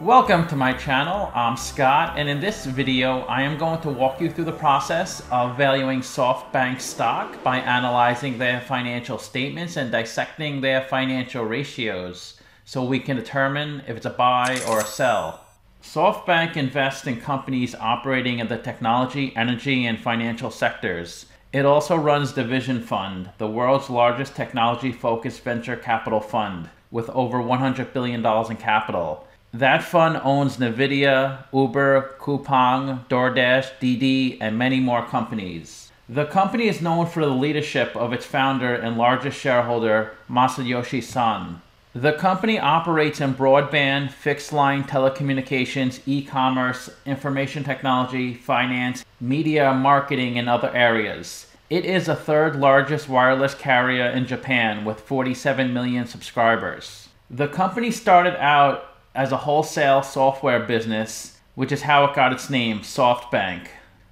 Welcome to my channel. I'm Scott, and in this video I am going to walk you through the process of valuing SoftBank stock by analyzing their financial statements and dissecting their financial ratios so we can determine if it's a buy or a sell. SoftBank invests in companies operating in the technology, energy, and financial sectors. It also runs Division Fund, the world's largest technology-focused venture capital fund, with over $100 billion in capital. That fund owns Nvidia, Uber, Coupang, DoorDash, DiDi, and many more companies. The company is known for the leadership of its founder and largest shareholder, Masayoshi Son. The company operates in broadband, fixed-line telecommunications, e-commerce, information technology, finance, media, marketing, and other areas. It is the third largest wireless carrier in Japan with 47 million subscribers. The company started out as a wholesale software business, which is how it got its name, SoftBank.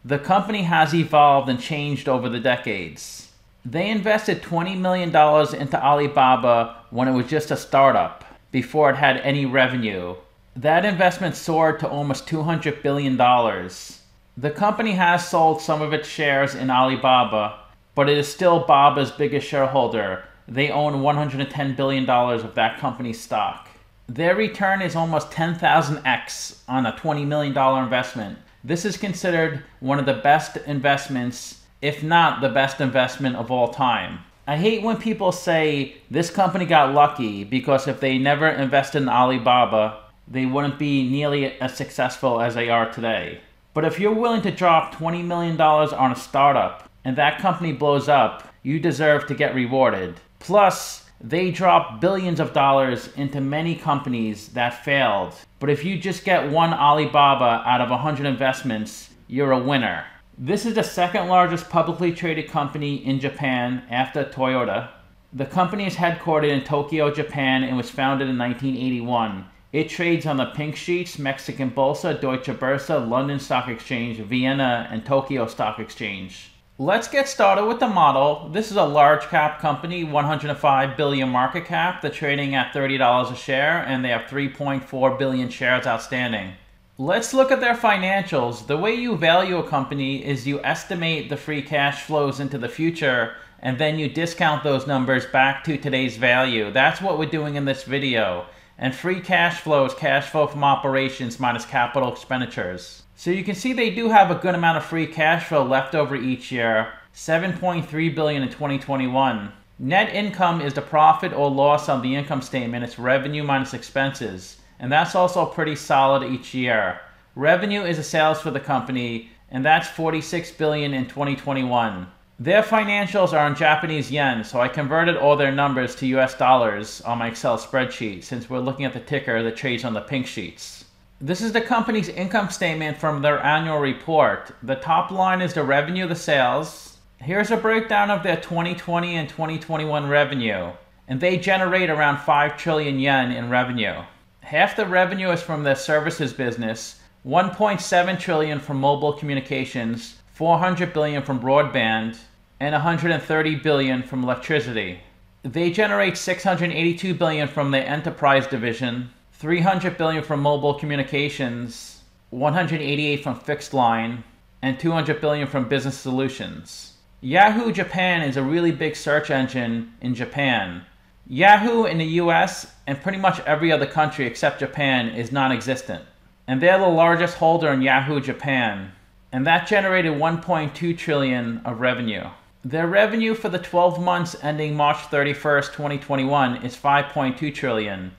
The company has evolved and changed over the decades. They invested $20 million into Alibaba when it was just a startup, before it had any revenue. That investment soared to almost $200 billion. The company has sold some of its shares in Alibaba, but it is still Baba's biggest shareholder. They own $110 billion of that company's stock. Their return is almost 10,000x on a $20 million investment. This is considered one of the best investments, if not the best investment of all time. I hate when people say this company got lucky because if they never invested in Alibaba, they wouldn't be nearly as successful as they are today. But if you're willing to drop $20 million on a startup and that company blows up, you deserve to get rewarded. Plus, they dropped billions of dollars into many companies that failed. But if you just get one Alibaba out of 100 investments, you're a winner. This is the second largest publicly traded company in Japan after Toyota. The company is headquartered in Tokyo, Japan, and was founded in 1981. It trades on the Pink Sheets, Mexican Bolsa, Deutsche Börse, London Stock Exchange, Vienna, and Tokyo Stock Exchange. Let's get started with the model. This is a large cap company, 105 billion market cap. They're trading at $30 a share, and they have 3.4 billion shares outstanding. Let's look at their financials. The way you value a company is you estimate the free cash flows into the future, and then you discount those numbers back to today's value. That's what we're doing in this video. And free cash flow is cash flow from operations minus capital expenditures. So you can see they do have a good amount of free cash flow left over each year, $7.3 billion in 2021. Net income is the profit or loss on the income statement. It's revenue minus expenses, and that's also pretty solid each year. Revenue is the sales for the company, and that's $46 billion in 2021. Their financials are in Japanese yen, so I converted all their numbers to US dollars on my Excel spreadsheet since we're looking at the ticker that trades on the Pink Sheets. This is the company's income statement from their annual report. The top line is the revenue, the sales. Here's a breakdown of their 2020 and 2021 revenue, and they generate around 5 trillion yen in revenue. Half the revenue is from their services business, 1.7 trillion from mobile communications, 400 billion from broadband, and 130 billion from electricity. They generate 682 billion from their enterprise division, 300 billion from mobile communications, 188 from fixed line, and 200 billion from business solutions. Yahoo Japan is a really big search engine in Japan. Yahoo in the US and pretty much every other country except Japan is non-existent. And they're the largest holder in Yahoo Japan. And that generated 1.2 trillion of revenue. Their revenue for the 12 months ending March 31st, 2021 is 5.2 trillion.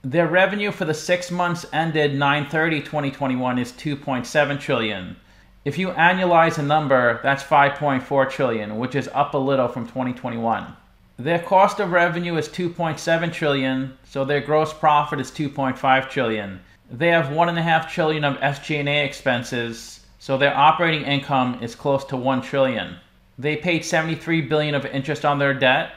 Their revenue for the 6 months ended 9/30/2021 is 2.7 trillion. If you annualize the number, that's 5.4 trillion, which is up a little from 2021. Their cost of revenue is 2.7 trillion, so their gross profit is 2.5 trillion. They have 1.5 trillion of SG&A expenses, so their operating income is close to 1 trillion. They paid 73 billion of interest on their debt,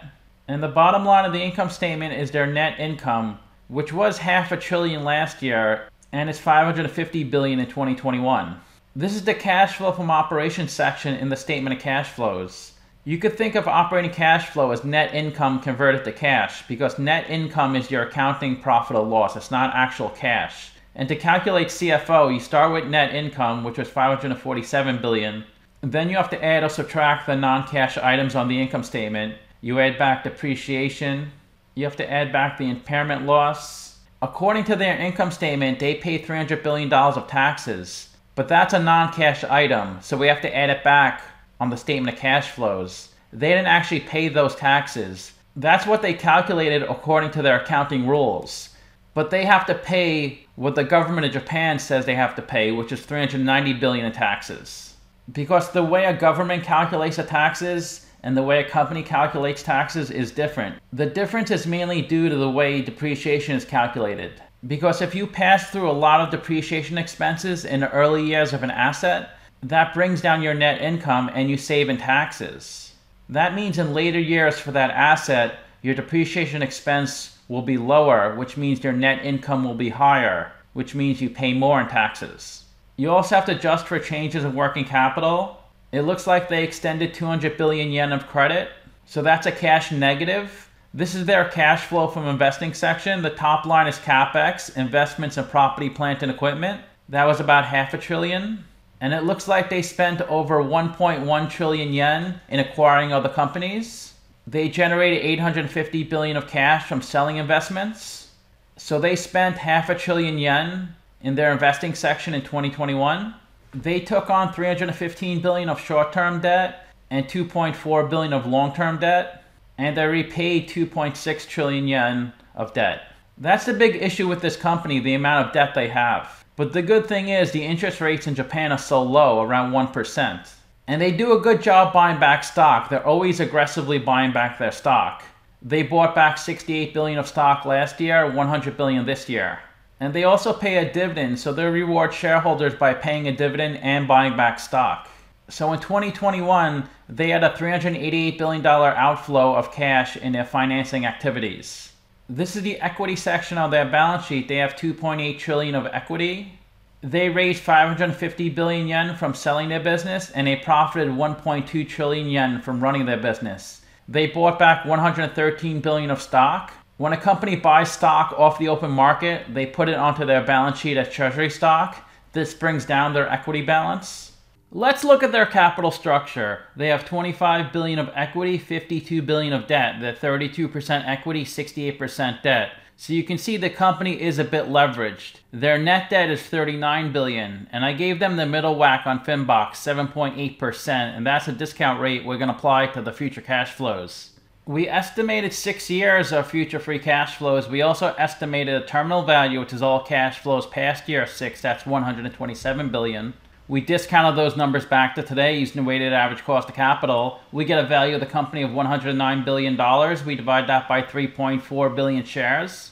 and the bottom line of the income statement is their net income, which was $500 billion last year, and is 550 billion in 2021. This is the cash flow from operations section in the statement of cash flows. You could think of operating cash flow as net income converted to cash, because net income is your accounting profit or loss. It's not actual cash. And to calculate CFO, you start with net income, which was $547 billion. Then you have to add or subtract the non-cash items on the income statement. You add back depreciation. You have to add back the impairment loss. According to their income statement, they pay $300 billion of taxes. But that's a non-cash item, so we have to add it back on the statement of cash flows. They didn't actually pay those taxes. That's what they calculated according to their accounting rules. But they have to pay what the government of Japan says they have to pay, which is $390 billion in taxes. Because the way a government calculates the taxes and the way a company calculates taxes is different. The difference is mainly due to the way depreciation is calculated. Because if you pass through a lot of depreciation expenses in the early years of an asset, that brings down your net income and you save in taxes. That means in later years for that asset, your depreciation expense will be lower, which means your net income will be higher, which means you pay more in taxes. You also have to adjust for changes in working capital. It looks like they extended 200 billion yen of credit, so that's a cash negative. This is their cash flow from investing section. The top line is CapEx, investments in property, plant, and equipment. That was about $500 billion. And it looks like they spent over 1.1 trillion yen in acquiring other companies. They generated 850 billion of cash from selling investments. So they spent $500 billion yen in their investing section in 2021. They took on 315 billion of short-term debt and 2.4 billion of long-term debt. And they repaid 2.6 trillion yen of debt. That's the big issue with this company, the amount of debt they have. But the good thing is the interest rates in Japan are so low, around 1%. And they do a good job buying back stock. They're always aggressively buying back their stock. They bought back 68 billion of stock last year, 100 billion this year. And they also pay a dividend, so they reward shareholders by paying a dividend and buying back stock. So in 2021, they had a $388 billion outflow of cash in their financing activities. This is the equity section of their balance sheet. They have 2.8 trillion of equity. They raised 550 billion yen from selling their business, and they profited 1.2 trillion yen from running their business. They bought back 113 billion of stock. When a company buys stock off the open market, they put it onto their balance sheet as treasury stock. This brings down their equity balance. Let's look at their capital structure. They have 25 billion of equity, 52 billion of debt. They're 32% equity, 68% debt. So you can see the company is a bit leveraged. Their net debt is 39 billion, and I gave them the middle whack on Finbox, 7.8%, and that's a discount rate we're going to apply to the future cash flows. We estimated 6 years of future free cash flows. We also estimated a terminal value, which is all cash flows past year 6, that's 127 billion. We discounted those numbers back to today using the weighted average cost of capital. We get a value of the company of $109 billion. We divide that by 3.4 billion shares.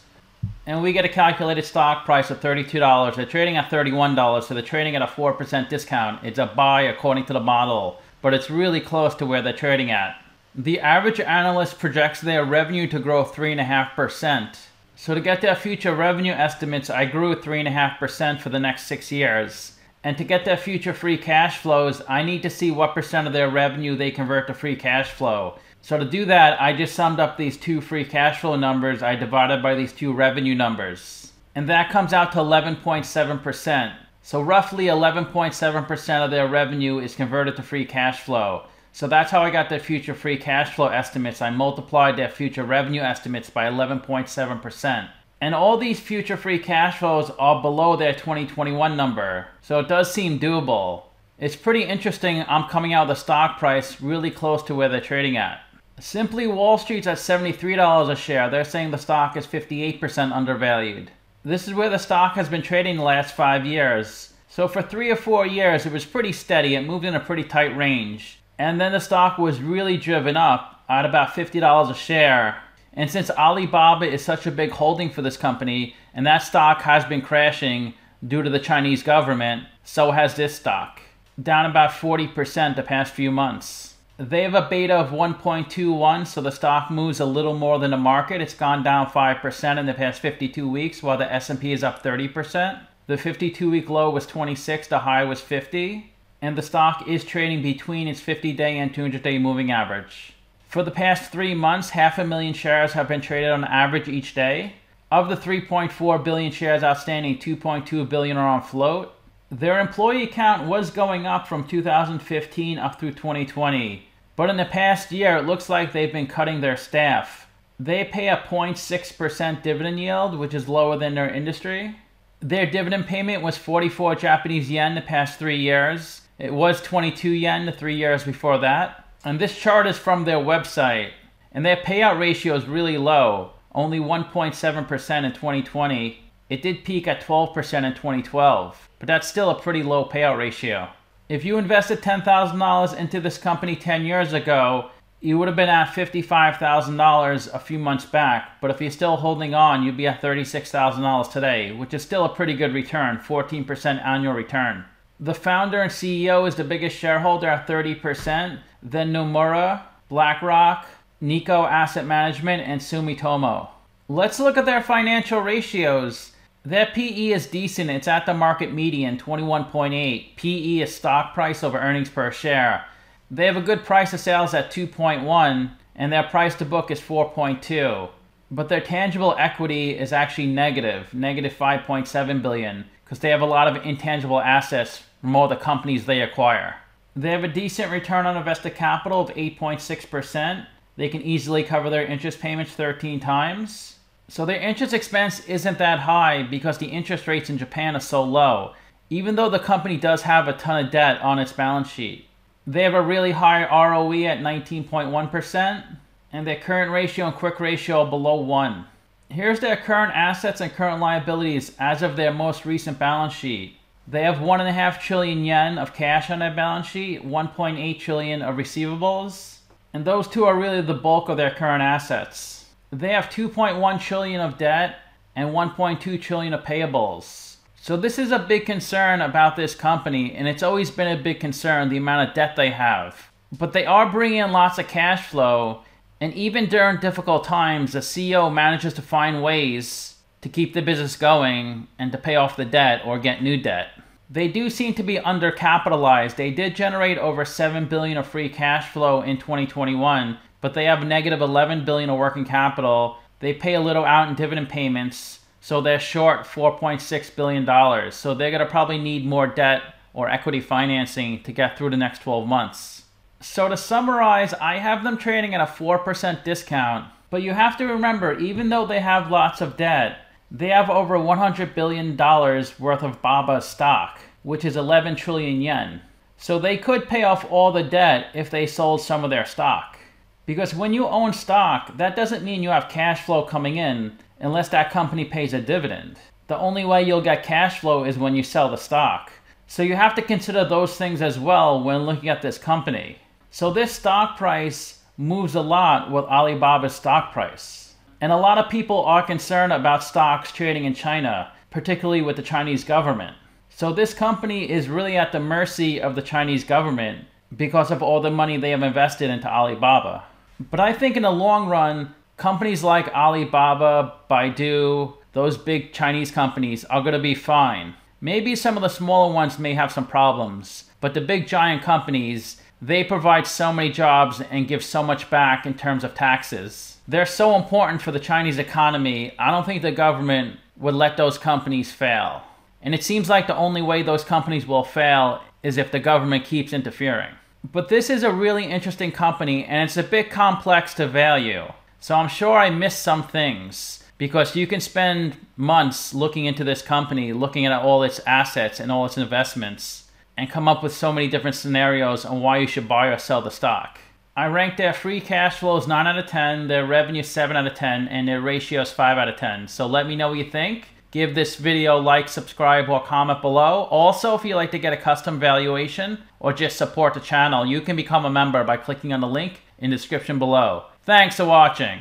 And we get a calculated stock price of $32. They're trading at $31, so they're trading at a 4% discount. It's a buy according to the model, but it's really close to where they're trading at. The average analyst projects their revenue to grow 3.5%. So to get their future revenue estimates, I grew 3.5% for the next 6 years. And to get their future free cash flows, I need to see what percent of their revenue they convert to free cash flow. So to do that, I just summed up these two free cash flow numbers. I divided by these two revenue numbers. And that comes out to 11.7%. So roughly 11.7% of their revenue is converted to free cash flow. So that's how I got their future free cash flow estimates. I multiplied their future revenue estimates by 11.7%. And all these future free cash flows are below their 2021 number. So it does seem doable. It's pretty interesting. I'm coming out with a stock price really close to where they're trading at. Simply Wall Street's at $73 a share. They're saying the stock is 58% undervalued. This is where the stock has been trading the last 5 years. So for 3 or 4 years, it was pretty steady. It moved in a pretty tight range. And then the stock was really driven up at about $50 a share. And since Alibaba is such a big holding for this company, and that stock has been crashing due to the Chinese government, so has this stock. Down about 40% the past few months. They have a beta of 1.21, so the stock moves a little more than the market. It's gone down 5% in the past 52 weeks, while the S&P is up 30%. The 52-week low was 26, the high was 50. And the stock is trading between its 50-day and 200-day moving average. For the past 3 months, 500,000 shares have been traded on average each day. Of the 3.4 billion shares outstanding, 2.2 billion are on float. Their employee count was going up from 2015 up through 2020. But in the past year, it looks like they've been cutting their staff. They pay a 0.6% dividend yield, which is lower than their industry. Their dividend payment was 44 Japanese yen the past 3 years. It was 22 yen the 3 years before that. And this chart is from their website. And their payout ratio is really low, only 1.7% in 2020. It did peak at 12% in 2012, but that's still a pretty low payout ratio. If you invested $10,000 into this company 10 years ago, you would have been at $55,000 a few months back, but if you're still holding on, you'd be at $36,000 today, which is still a pretty good return, 14% annual return. The founder and CEO is the biggest shareholder at 30%, then Nomura, BlackRock, Nikko Asset Management, and Sumitomo. Let's look at their financial ratios. Their PE is decent. It's at the market median, 21.8. PE is stock price over earnings per share. They have a good price to sales at 2.1, and their price to book is 4.2. But their tangible equity is actually negative 5.7 billion, because they have a lot of intangible assets from all the companies they acquire. They have a decent return on invested capital of 8.6%. They can easily cover their interest payments 13 times. So their interest expense isn't that high because the interest rates in Japan are so low, even though the company does have a ton of debt on its balance sheet. They have a really high ROE at 19.1%, and their current ratio and quick ratio are below 1. Here's their current assets and current liabilities as of their most recent balance sheet. They have 1.5 trillion yen of cash on their balance sheet, 1.8 trillion of receivables, and those two are really the bulk of their current assets. They have 2.1 trillion of debt and 1.2 trillion of payables. So this is a big concern about this company, and it's always been a big concern, the amount of debt they have. But they are bringing in lots of cash flow, and even during difficult times, the CEO manages to find ways to keep the business going and to pay off the debt or get new debt. They do seem to be undercapitalized. They did generate over 7 billion of free cash flow in 2021, but they have negative 11 billion of working capital. They pay a little out in dividend payments, so they're short $4.6 billion. So they're going to probably need more debt or equity financing to get through the next 12 months. So to summarize, I have them trading at a 4% discount. But you have to remember, even though they have lots of debt, they have over $100 billion worth of BABA stock, which is 11 trillion yen. So they could pay off all the debt if they sold some of their stock. Because when you own stock, that doesn't mean you have cash flow coming in unless that company pays a dividend. The only way you'll get cash flow is when you sell the stock. So you have to consider those things as well when looking at this company. So this stock price moves a lot with Alibaba's stock price. And a lot of people are concerned about stocks trading in China, particularly with the Chinese government. So this company is really at the mercy of the Chinese government because of all the money they have invested into Alibaba. But I think in the long run, companies like Alibaba, Baidu, those big Chinese companies are going to be fine. Maybe some of the smaller ones may have some problems, but the big giant companies, they provide so many jobs and give so much back in terms of taxes. They're so important for the Chinese economy, I don't think the government would let those companies fail. And it seems like the only way those companies will fail is if the government keeps interfering. But this is a really interesting company, and it's a bit complex to value. So I'm sure I missed some things, because you can spend months looking into this company, looking at all its assets and all its investments, and come up with so many different scenarios on why you should buy or sell the stock. I ranked their free cash flows 9 out of 10, their revenue 7 out of 10, and their ratios 5 out of 10. So let me know what you think. Give this video a like, subscribe, or comment below. Also, if you'd like to get a custom valuation or just support the channel, you can become a member by clicking on the link in the description below. Thanks for watching.